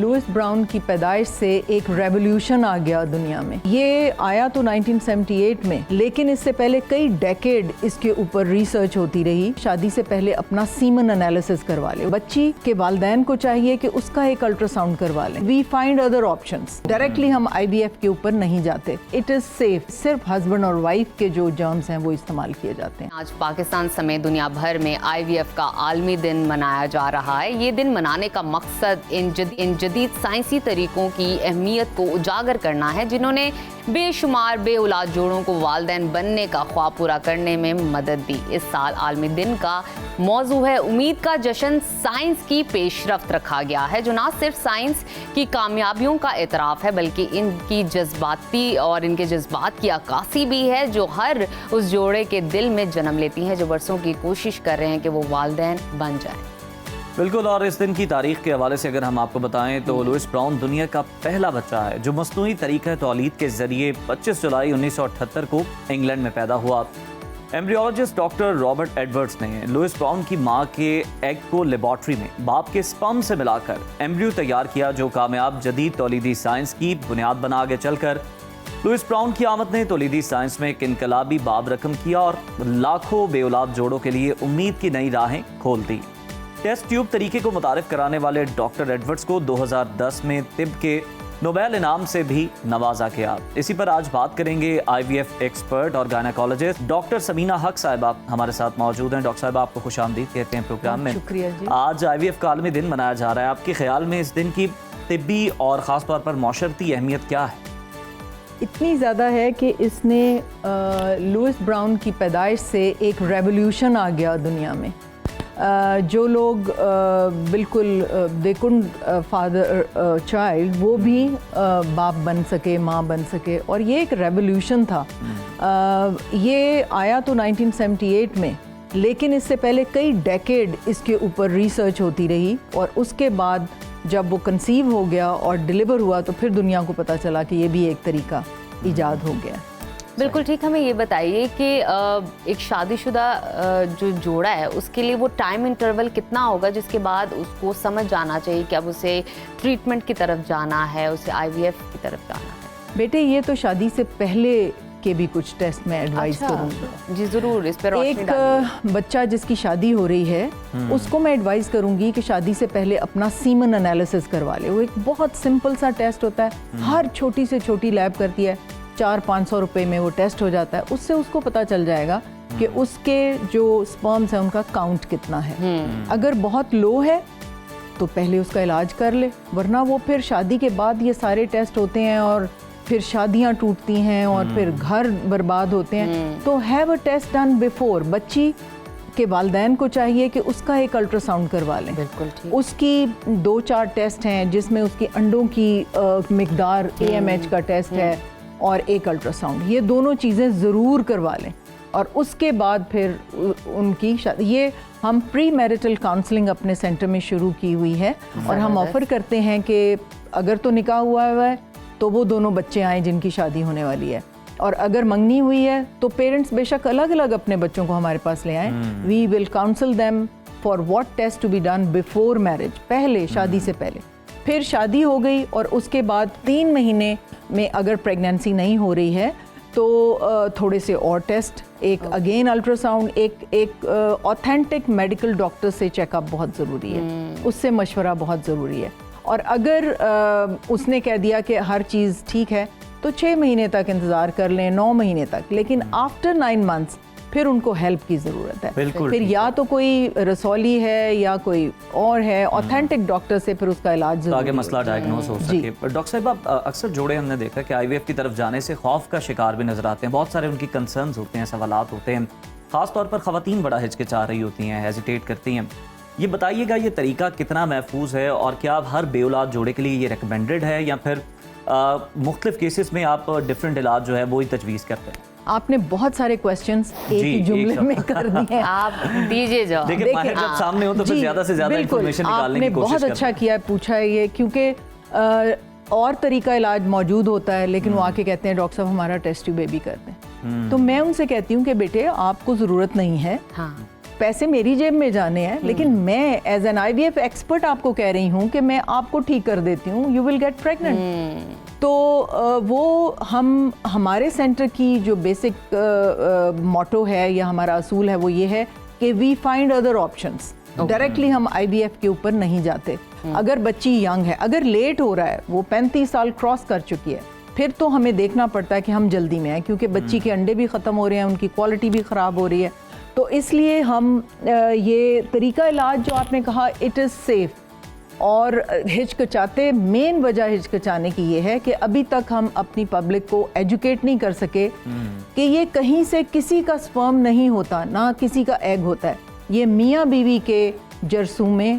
Louis brown की पैदाइश से एक रेवोल्यूशन आ गया दुनिया में। ये आया तो 1978 में, लेकिन इससे पहले कई डेकेड इसके ऊपर रिसर्च होती रही। शादी से पहले अपना सीमन एनालिसिस करवा ले, बच्ची के वालिदैन को चाहिए कि उसका एक अल्ट्रासाउंड करवा लें। We find other options. Directly हम IVF के ऊपर नहीं जाते। It is safe. सिर्फ हस्बैंड और वाइफ के जो जर्म्स हैं वो इस्तेमाल किए जाते हैं। आज पाकिस्तान समेत दुनिया भर में IVF का आलमी दिन मनाया जा रहा है। ये दिन मनाने का मकसद इन जदीद साइंसी तरीकों की अहमियत को उजागर करना है, जिन्होंने बेशुमार बे औलाद जोड़ों को वालिदैन बनने का ख्वाब पूरा करने में मदद दी। इस साल आलमी दिन का मौजू है उम्मीद का जश्न। साइंस की पेशरफ्त रखा गया है, जो ना सिर्फ साइंस की कामयाबियों का एतराफ़ है, बल्कि इनके जज्बात की अक्कासी भी है, जो हर उस जोड़े के दिल में जन्म लेती हैं जो बरसों की कोशिश कर रहे हैं कि वो वालिदैन बन जाएं। बिल्कुल। और इस दिन की तारीख के हवाले से अगर हम आपको बताएं तो लुइस ब्राउन दुनिया का पहला बच्चा है जो मस्नूई तरीक़ा तौलीद के जरिए 25 जुलाई 1978 को इंग्लैंड में पैदा हुआ। एम्ब्रियोलॉजिस्ट डॉक्टर रॉबर्ट एडवर्ड्स ने लुइस ब्राउन की मां के एग को लेबॉर्ट्री में बाप के स्पर्म से मिलाकर एम्ब्रियो तैयार किया, जो कामयाब जदीद तौलीदी साइंस की बुनियाद बना। आगे चलकर लुइस ब्राउन की आमद ने तौलीदी साइंस में एक इनकलाबी बाब रकम किया और लाखों बे औलाद जोड़ों के लिए उम्मीद की नई राहें खोल दी। टेस्ट ट्यूब तरीके को मुतारिफ कराने वाले डॉक्टर एडवर्ड्स को 2010 में तिब के नोबेल इनाम से भी नवाजा गया। इसी पर आज बात करेंगे। IVF एक्सपर्ट और गायनेकोलॉजिस्ट डॉक्टर समीना हक साहिबा हमारे साथ मौजूद हैं। डॉक्टर साहिबा, आपको खुशामदीद कहते हैं प्रोग्राम में। शुक्रिया जी। आज IVF का आलमी दिन मनाया जा रहा है। आपके ख्याल में इस दिन की तिब्बी और ख़ास तौर पर मौशरती अहमियत क्या है? इतनी ज़्यादा है कि इसने लुइस ब्राउन की पैदाइश से एक रेवोल्यूशन आ गया दुनिया में। जो लोग बिल्कुल दे कुडंट फादर चाइल्ड, वो भी बाप बन सके, माँ बन सके, और ये एक रेवोल्यूशन था। ये आया तो 1978 में, लेकिन इससे पहले कई डेकेड इसके ऊपर रिसर्च होती रही, और उसके बाद जब वो कंसीव हो गया और डिलीवर हुआ तो फिर दुनिया को पता चला कि ये भी एक तरीका ईजाद हो गया। बिल्कुल ठीक। हमें ये बताइए कि एक शादीशुदा जो जोड़ा है उसके लिए वो टाइम इंटरवल कितना होगा जिसके बाद उसको समझ जाना चाहिए कि अब उसे ट्रीटमेंट की तरफ जाना है, उसे IVF की तरफ जाना है? बेटे, ये तो शादी से पहले के भी कुछ टेस्ट मैं एडवाइस करूँगी। जी ज़रूर, इस पर रोशनी डालिए। एक बच्चा जिसकी शादी हो रही है उसको मैं एडवाइस करूँगी कि शादी से पहले अपना सीमन एनालिसिस करवा ले। वो एक बहुत सिंपल सा टेस्ट होता है, हर छोटी से छोटी लैब करती है, 400-500 रुपए में वो टेस्ट हो जाता है। उससे उसको पता चल जाएगा कि उसके जो स्पर्म्स हैं उनका काउंट कितना है। अगर बहुत लो है तो पहले उसका इलाज कर ले, वरना वो फिर शादी के बाद ये सारे टेस्ट होते हैं और फिर शादियां टूटती हैं और फिर घर बर्बाद होते हैं। तो have a test done before. बच्ची के वालिदैन को चाहिए कि उसका एक अल्ट्रासाउंड करवा लें। बिल्कुल ठीक। उसकी 2-4 टेस्ट हैं जिसमें उसकी अंडों की मिकदार AMH का टेस्ट है और एक अल्ट्रासाउंड। ये दोनों चीज़ें ज़रूर करवा लें, और उसके बाद फिर उनकी शादी। ये हम प्री मैरिटल काउंसलिंग अपने सेंटर में शुरू की हुई है, और हम ऑफ़र करते हैं कि अगर तो निकाह हुआ है तो वो दोनों बच्चे आएँ जिनकी शादी होने वाली है, और अगर मंगनी हुई है तो पेरेंट्स बेशक अलग अलग अपने बच्चों को हमारे पास ले आएँ। We will counsel them for what test to be done before marriage, पहले शादी से पहले। फिर शादी हो गई और उसके बाद 3 महीने में अगर प्रेगनेंसी नहीं हो रही है तो थोड़े से और टेस्ट, एक अगेन अल्ट्रासाउंड, एक ऑथेंटिक मेडिकल डॉक्टर से चेकअप बहुत ज़रूरी है, उससे मशवरा बहुत ज़रूरी है। और अगर उसने कह दिया कि हर चीज़ ठीक है तो 6 महीने तक इंतज़ार कर लें, 9 महीने तक, लेकिन आफ्टर 9 मंथ्स फिर उनको हेल्प की ज़रूरत है। फिर या तो कोई रसौली है या कोई और है, ऑथेंटिक डॉक्टर से फिर उसका इलाज ज़रूरी है ताकि मसला डायग्नोस हो सके। डॉक्टर साहब, अक्सर जोड़े हमने देखा कि IVF की तरफ जाने से खौफ का शिकार भी नजर आते हैं। बहुत सारे उनकी कंसर्न्स होते हैं, सवालात होते हैं। ख़ास तौर पर ख़वातीन बड़ा हिचकिचा रही होती हैं, हेजिटेट करती हैं। ये बताइएगा ये तरीका कितना महफूज है, और क्या हर बे औलाद जोड़े के लिए ये रिकमेंडेड है, या फिर मुख्तलिफ केसेस में आप डिफरेंट इलाज जो है वो ही तजवीज़ करते हैं? आपने बहुत सारे क्वेश्चंस एक ही जुमले में कर दिए। आप दीजिए जवाब। देखिए, माहिर जब सामने हो तो फिर ज़्यादा से ज़्यादा इंफॉर्मेशन निकालने की कोशिश बहुत अच्छा किया, पूछा है ये, क्योंकि और तरीका इलाज मौजूद होता है, लेकिन वो आके कहते हैं डॉक्टर साहब हमारा टेस्ट ट्यूब बेबी कर दें। तो मैं उनसे कहती हूँ कि बेटे आपको ज़रूरत नहीं है। पैसे मेरी जेब में जाने हैं, लेकिन मैं एज एन IVF एक्सपर्ट आपको कह रही हूँ कि मैं आपको ठीक कर देती हूँ, यू विल गेट प्रेग्नेंट। तो वो हमारे सेंटर की जो बेसिक मोटो है या हमारा असूल है वो ये है कि we find other options. Directly हम IVF के ऊपर नहीं जाते। अगर बच्ची यंग है, अगर लेट हो रहा है, वो 35 साल क्रॉस कर चुकी है, फिर तो हमें देखना पड़ता है कि हम जल्दी में आए, क्योंकि बच्ची के अंडे भी ख़त्म हो रहे हैं, उनकी क्वालिटी भी ख़राब हो रही है। तो इसलिए हम ये तरीका इलाज जो आपने कहा, इट इज़ सेफ़। और हिचकिचाते, मेन वजह हिचकिचाने की ये है कि अभी तक हम अपनी पब्लिक को एजुकेट नहीं कर सके कि ये कहीं से किसी का स्पर्म नहीं होता, ना किसी का एग होता है। ये मियाँ बीवी के जरसूमे,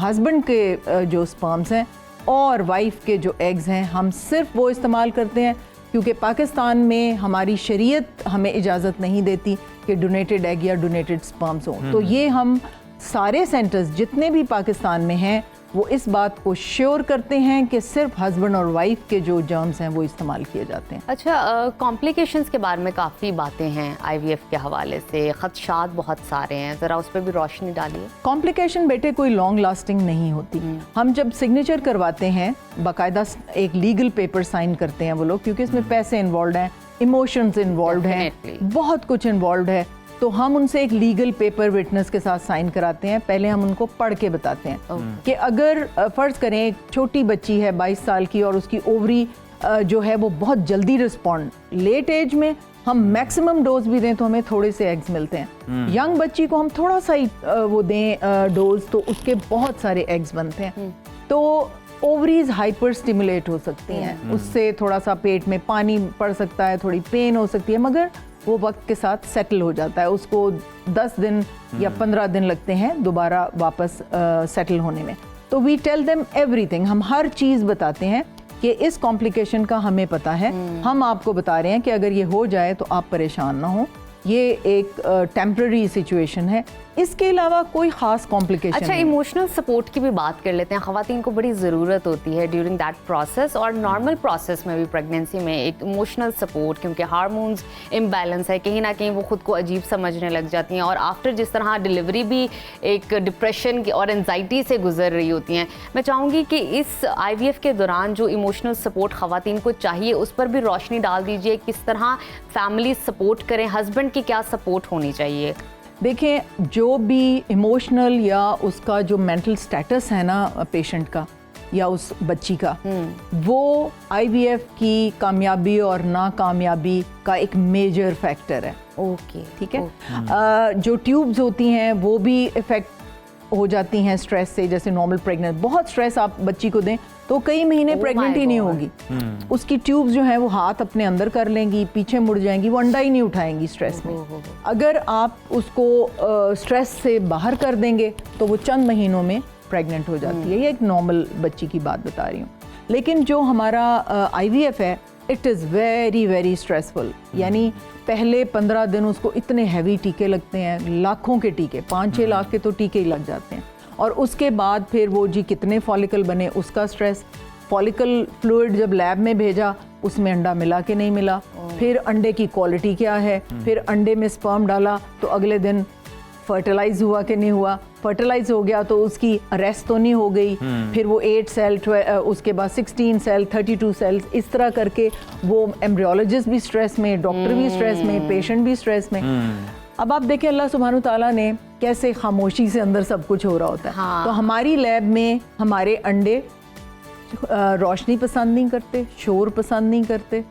हस्बैंड के जो स्पर्म्स हैं और वाइफ के जो एग्स हैं, हम सिर्फ वो इस्तेमाल करते हैं क्योंकि पाकिस्तान में हमारी शरीयत हमें इजाज़त नहीं देती कि डोनेटेड एग या डोनेटेड स्पर्म्स हों। तो ये हम सारे सेंटर्स जितने भी पाकिस्तान में हैं वो इस बात को श्योर करते हैं कि सिर्फ हस्बैंड और वाइफ के जो जर्म्स हैं वो इस्तेमाल किए जाते हैं। अच्छा, कॉम्प्लिकेशंस के बारे में काफ़ी बातें हैं IVF के हवाले से, ख़दशात बहुत सारे हैं, ज़रा उस पर भी रोशनी डालिए। कॉम्प्लिकेशन बेटे कोई लॉन्ग लास्टिंग नहीं होती। हम जब सिग्नेचर करवाते हैं, बाकायदा एक लीगल पेपर साइन करते हैं वो लोग, क्योंकि इसमें पैसे इन्वॉल्व हैं, इमोशंस इन्वॉल्व हैं, बहुत कुछ इन्वॉल्व है। तो हम उनसे एक लीगल पेपर विटनेस के साथ साइन कराते हैं। पहले हम उनको पढ़ के बताते हैं कि अगर फ़र्ज़ करें एक छोटी बच्ची है 22 साल की और उसकी ओवरी जो है वो बहुत जल्दी रिस्पॉन्ड, लेट एज में हम मैक्सिमम डोज भी दें तो हमें थोड़े से एग्स मिलते हैं। यंग बच्ची को हम थोड़ा सा ही वो दें डोज तो उसके बहुत सारे एग्स बनते हैं। तो ओवरीज हाइपर स्टिमुलेट हो सकती हैं, उससे थोड़ा सा पेट में पानी पड़ सकता है, थोड़ी पेन हो सकती है, मगर वो वक्त के साथ सेटल हो जाता है। उसको 10 दिन या 15 दिन लगते हैं दोबारा वापस सेटल होने में। तो वी टेल देम एवरीथिंग, हम हर चीज़ बताते हैं कि इस कॉम्प्लिकेशन का हमें पता है, हम आपको बता रहे हैं कि अगर ये हो जाए तो आप परेशान ना हो, ये एक टेम्पररी सिचुएशन है, इसके अलावा कोई ख़ास कॉम्प्लिकेशन। अच्छा, इमोशनल सपोर्ट की भी बात कर लेते हैं। ख़वातीन को बड़ी ज़रूरत होती है ड्यूरिंग दैट प्रोसेस और नॉर्मल प्रोसेस में भी, प्रेगनेंसी में एक इमोशनल सपोर्ट, क्योंकि हार्मोन्स इम्बैलेंस है, कहीं ना कहीं वो खुद को अजीब समझने लग जाती हैं और आफ्टर जिस तरह डिलीवरी भी एक डिप्रेशन और एनजाइटी से गुजर रही होती हैं। मैं चाहूँगी कि इस IVF के दौरान जो इमोशनल सपोर्ट ख़वातीन को चाहिए उस पर भी रोशनी डाल दीजिए। किस तरह फैमिली सपोर्ट करें, हस्बैंड की क्या सपोर्ट होनी चाहिए? देखें, जो भी इमोशनल या उसका जो मेंटल स्टेटस है ना पेशेंट का या उस बच्ची का, वो IVF की कामयाबी और नाकामयाबी का एक मेजर फैक्टर है। ओके, ठीक है। जो ट्यूब्स होती हैं वो भी इफ़ेक्ट हो जाती हैं स्ट्रेस से। जैसे नॉर्मल प्रेग्नेंट, बहुत स्ट्रेस आप बच्ची को दें तो कई महीने प्रेग्नेंट ही नहीं होगी। उसकी ट्यूब्स जो है वो हाथ अपने अंदर कर लेंगी, पीछे मुड़ जाएंगी, वो अंडा ही नहीं उठाएंगी स्ट्रेस में। अगर आप उसको स्ट्रेस से बाहर कर देंगे तो वो चंद महीनों में प्रेग्नेंट हो जाती है। ये एक नॉर्मल बच्ची की बात बता रही हूँ। लेकिन जो हमारा IVF है, it is very very stressful. यानी पहले 15 दिन उसको इतने हैवी टीके लगते हैं, लाखों के टीके, 5-6 लाख के तो टीके ही लग जाते हैं। और उसके बाद फिर वो जी कितने फॉलिकल बने उसका स्ट्रेस, फॉलिकल फ्लूइड जब लैब में भेजा उसमें अंडा मिला कि नहीं मिला, फिर अंडे की क्वालिटी क्या है, फिर अंडे में स्पर्म डाला तो अगले दिन फर्टिलाइज हुआ कि नहीं हुआ, फर्टिलाइज हो गया तो उसकी अरेस्ट तो नहीं हो गई, फिर वो 8 सेल, उसके बाद 16 सेल, 32 सेल्स, इस तरह करके वो एम्ब्रियोलॉजिस्ट भी स्ट्रेस में, डॉक्टर भी स्ट्रेस में, पेशेंट भी स्ट्रेस में। अब आप देखें अल्लाह सुब्हानु ताला ने कैसे खामोशी से अंदर सब कुछ हो रहा होता है। हाँ। तो हमारी लैब में हमारे अंडे रोशनी पसंद नहीं करते, शोर पसंद नहीं करते,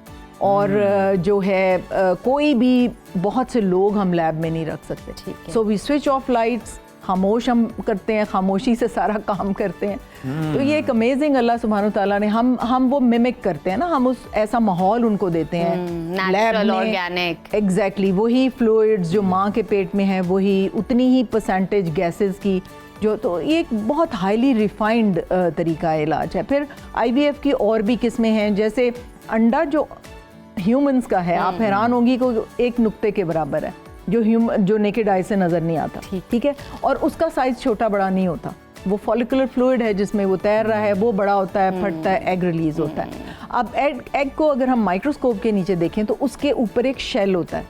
और जो है कोई भी, बहुत से लोग हम लैब में नहीं रख सकते। So we switch off lights, खामोश हम करते हैं, खामोशी से सारा काम करते हैं। तो ये एक अमेजिंग अल्लाह सुब्हानु ताला ने, हम वो मिमिक करते हैं ना, हम उस ऐसा माहौल उनको देते हैं लैब में, ऑर्गेनिक। एग्जैक्टली वही फ्लूइड्स जो माँ के पेट में है, वही उतनी ही परसेंटेज गैसेस की जो, तो ये एक बहुत हाईली रिफाइंड तरीका इलाज है। फिर IVF की और भी किस्में हैं, जैसे अंडा जो ह्यूमंस का है, आप हैरान होंगी को एक नुक्ते के बराबर है, जो नेकेड आई से नज़र नहीं आता, ठीक है, और उसका साइज छोटा बड़ा नहीं होता। वो फॉलिकुलर फ्लूइड है जिसमें वो तैर रहा है, वो बड़ा होता है, फटता है, एग रिलीज होता है। अब एग को अगर हम माइक्रोस्कोप के नीचे देखें तो उसके ऊपर एक शेल होता है,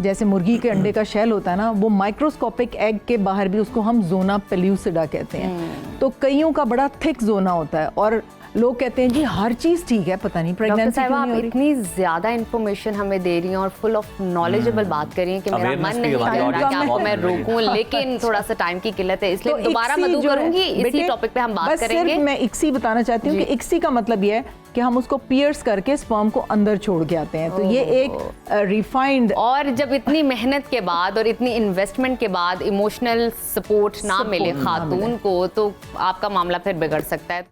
जैसे मुर्गी के अंडे का शेल होता है ना, वो माइक्रोस्कोपिक एग के बाहर भी उसको हम जोना पेल्यूसिडा कहते हैं। तो कईयों का बड़ा थिक जोना होता है और लोग कहते हैं जी हर चीज़ ठीक है, पता नहीं प्रेगनेंसी क्यों आप नहीं हो रही। इतनी ज्यादा इन्फॉर्मेशन हमें दे रही हैं और फुल ऑफ नॉलेजेबल बात कर रही हैं कि मेरा Awareness मन भी नहीं हमारी कर रहा कि audience आपको बहुत मैं मिल रही है। रोकूं, लेकिन थोड़ा सा टाइम की किल्लत है, इसलिए तो दोबारा इक्सी मदू जो है, करूंगी, इसी बेटे, टॉपिक पे हम बात बस करेंगे। सिर्फ मैं इक्सी बताना चाहती हूँ कि इक्सी का मतलब ये है कि हम उसको पियर्स करके स्पर्म को अंदर छोड़ के आते हैं। तो ये एक रिफाइंड और जब इतनी मेहनत के बाद और इतनी इन्वेस्टमेंट के बाद इमोशनल सपोर्ट ना मिले Support ना खातून मिले। को, तो आपका मामला फिर बिगड़ सकता है।